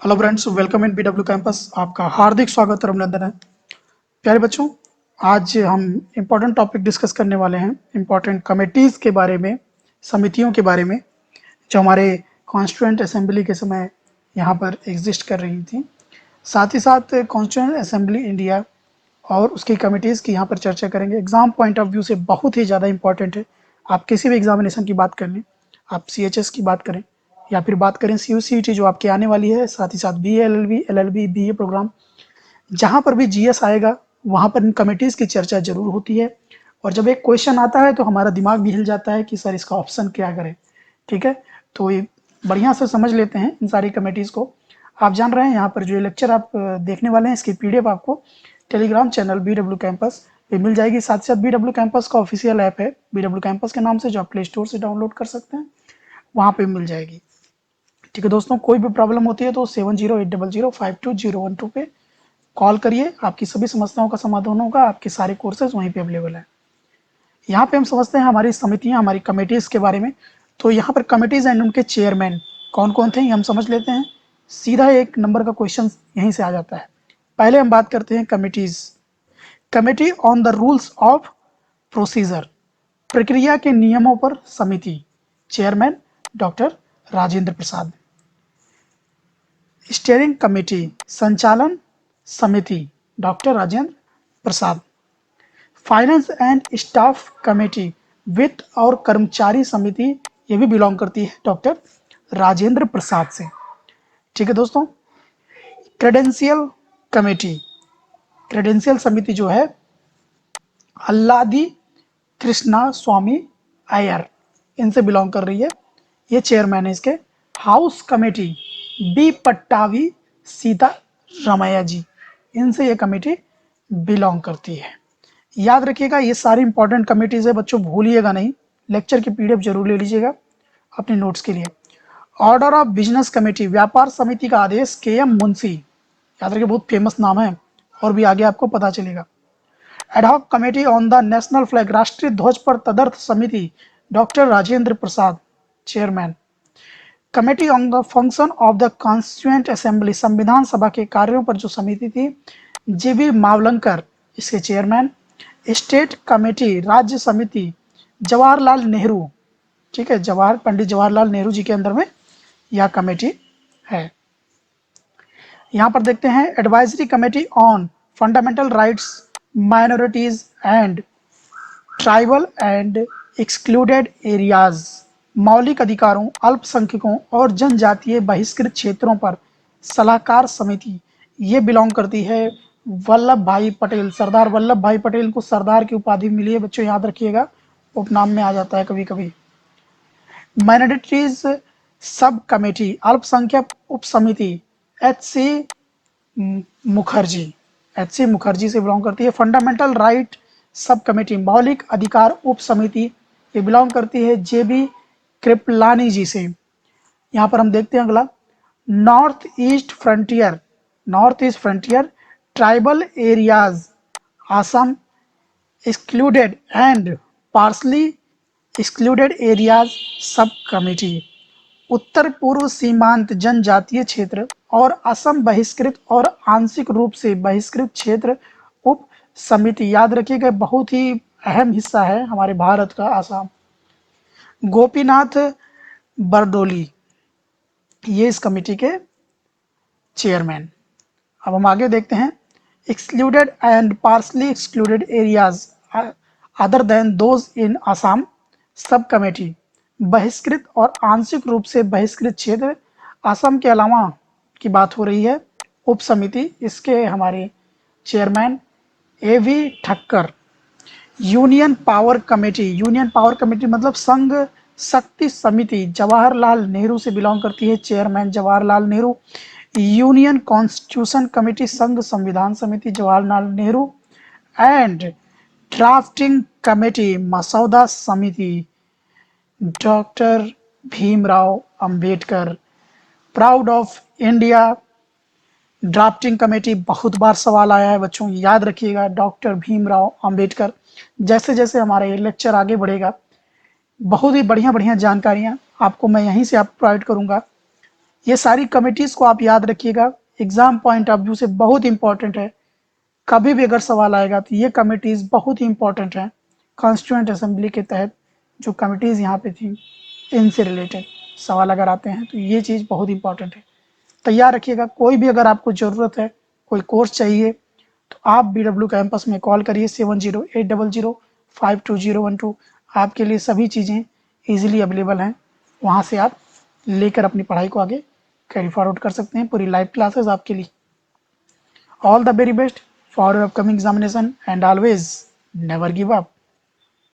Hello friends, welcome in BW campus. आपका हार्दिक स्वागत और अभिनंदन है। प्यारे बच्चों, आज हम इम्पोर्टेंट टॉपिक डिस्कस करने वाले हैं, इम्पोर्टेंट कमेटीज़ के बारे में, समितियों के बारे में, जो हमारे कॉन्स्टिट्यूएंट असेंबली के समय यहाँ पर एग्जिस्ट कर रही थी। साथ ही साथ कॉन्स्टिट्यूएंट असेंबली इंडिया और उसकी कमिटीज़ की यहाँ पर चर्चा करेंगे। एग्ज़ाम पॉइंट ऑफ व्यू से बहुत ही ज़्यादा इंपॉर्टेंट है। आप किसी भी एग्जामिनेशन की बात कर लें, आप CHS की बात करें या फिर बात करें CUCET जो आपकी आने वाली है, साथ ही साथ BA LLB LLB BA programme, जहाँ पर भी GS आएगा वहाँ पर इन कमिटीज़ की चर्चा जरूर होती है। और जब एक क्वेश्चन आता है तो हमारा दिमाग भी हिल जाता है कि सर इसका ऑप्शन क्या करें। ठीक है, तो ये बढ़िया से समझ लेते हैं इन सारी कमेटीज़ को। आप जान रहे हैं यहाँ पर जो लेक्चर आप देखने वाले हैं, इसकी PDF आपको टेलीग्राम चैनल BW कैंपस पे मिल जाएगी। साथ ही साथ BW कैंपस का ऑफिशियल ऐप है BW कैंपस के नाम से, जो आप प्ले स्टोर से डाउनलोड कर सकते हैं, वहाँ पे मिल जाएगी। ठीक है दोस्तों, कोई भी प्रॉब्लम होती है तो 7080052012 पे कॉल करिए। आपकी सभी समस्याओं का समाधान होगा। आपके सारे कोर्सेज वहीं पे अवेलेबल हैं। यहाँ पे हम समझते हैं हमारी समितियाँ, हमारी कमेटीज़ के बारे में। तो यहाँ पर कमेटीज़ एंड उनके चेयरमैन कौन कौन थे ये हम समझ लेते हैं। सीधा एक नंबर का क्वेश्चन यहीं से आ जाता है। पहले हम बात करते हैं committees. Committee on the rules of procedure, प्रक्रिया के नियमों पर समिति। Chairman doctor Rajendra Prasad. Steering committee, संचालन समिति, doctor Rajendra Prasad. Finance and staff committee, वित्त और कर्मचारी समिति, ये भी बिलोंग करती है डॉक्टर राजेंद्र प्रसाद से। ठीक है दोस्तों। क्रेडेंशियल कमेटी, क्रेडेंशियल समिति जो है अल्लादी कृष्णा स्वामी अय्यर, इनसे बिलोंग कर रही है। ये चेयरमैन है इसके। House committee B Pattabhi Sitaramayya ji, इनसे ये कमेटी बिलोंग करती है। याद रखिएगा ये सारी इंपॉर्टेंट कमेटीज है बच्चों, भूलिएगा नहीं। लेक्चर की PDF जरूर ले लीजिएगा अपने नोट्स के लिए। ऑर्डर ऑफ बिजनेस कमेटी, व्यापार समिति का आदेश KM मुंशी, याद रखिए बहुत फेमस नाम है और भी आगे आपको पता चलेगा। Ad hoc committee on the national flag, राष्ट्रीय ध्वज पर तदर्थ समिति, doctor Rajendra Prasad chairman. Committee on the function of the constituent assembly, संविधान सभा के कार्यों पर जो समिति थी, JB मावलंकर इसके चेयरमैन। स्टेट कमेटी, राज्य समिति, जवाहरलाल नेहरू। ठीक है, पंडित जवाहरलाल नेहरू जी के अंदर में यह कमेटी है। यहाँ पर देखते हैं advisory committee on fundamental rights, minorities and tribal and excluded areas, मौलिक अधिकारों, अल्पसंख्यकों और जनजातीय बहिष्कृत क्षेत्रों पर सलाहकार समिति, ये बिलोंग करती है वल्लभ भाई पटेल। सरदार वल्लभ भाई पटेल को सरदार की उपाधि मिली है बच्चों, याद रखिएगा, उपनाम में आ जाता है कभी कभी। माइनॉरिटीज सब कमेटी, अल्पसंख्यक उप समिति, HC मुखर्जी, मुखर्जी से बिलोंग करती है। फंडामेंटल राइट सब कमेटी, मौलिक अधिकार उप समिति, ये बिलोंग करती है JB कृपलानी जी से। यहाँ पर हम देखते हैं अगला, North East Frontier, tribal areas, Assam excluded and partially excluded areas sub committee, उत्तर पूर्व सीमांत जनजातीय क्षेत्र और असम बहिष्कृत और आंशिक रूप से बहिष्कृत क्षेत्र उप समिति। याद रखिएगा बहुत ही अहम हिस्सा है हमारे भारत का आसाम। गोपीनाथ बरदोली, ये इस कमेटी के चेयरमैन। अब हम आगे देखते हैं, excluded and partially excluded areas other than those in Assam sub committee, बहिष्कृत और आंशिक रूप से बहिष्कृत क्षेत्र, असम के अलावा की बात हो रही है, उप समिति, इसके हमारे chairman AV Thakkar. Union power committee मतलब संघ शक्ति समिति, जवाहरलाल नेहरू से बिलोंग करती है, chairman Jawaharlal Nehru. Union constitution committee, संघ संविधान समिति, Jawaharlal Nehru. And drafting committee, मसौदा समिति, doctor Bhimrao Ambedkar. Proud of India drafting committee, बहुत बार सवाल आया है बच्चों, याद रखिएगा, डॉक्टर भीमराव अंबेडकर। जैसे जैसे हमारा ये लेक्चर आगे बढ़ेगा बहुत ही बढ़िया बढ़िया जानकारियाँ आपको मैं यहीं से आप प्रोवाइड करूँगा। ये सारी कमिटीज़ को आप याद रखिएगा, एग्ज़ाम पॉइंट ऑफ व्यू से बहुत इंपॉर्टेंट है। कभी भी अगर सवाल आएगा तो ये कमिटीज़ बहुत ही इंपॉर्टेंट हैं। कॉन्स्टिट्यूएंट असेंबली के तहत जो कमिटीज़ यहाँ पे थी, इनसे रिलेटेड सवाल अगर आते हैं तो ये चीज़ बहुत इंपॉर्टेंट है। तैयार रखिएगा। कोई भी अगर आपको ज़रूरत है, कोई कोर्स चाहिए, तो आप BW कैंपस में कॉल करिए 7080052012। आपके लिए सभी चीज़ें ईज़िली अवेलेबल हैं। वहाँ से आप लेकर अपनी पढ़ाई को आगे कैरी फॉरवर्ड कर सकते हैं। पूरी लाइव क्लासेस आपके लिए। All the very best for your upcoming examination and always never give up.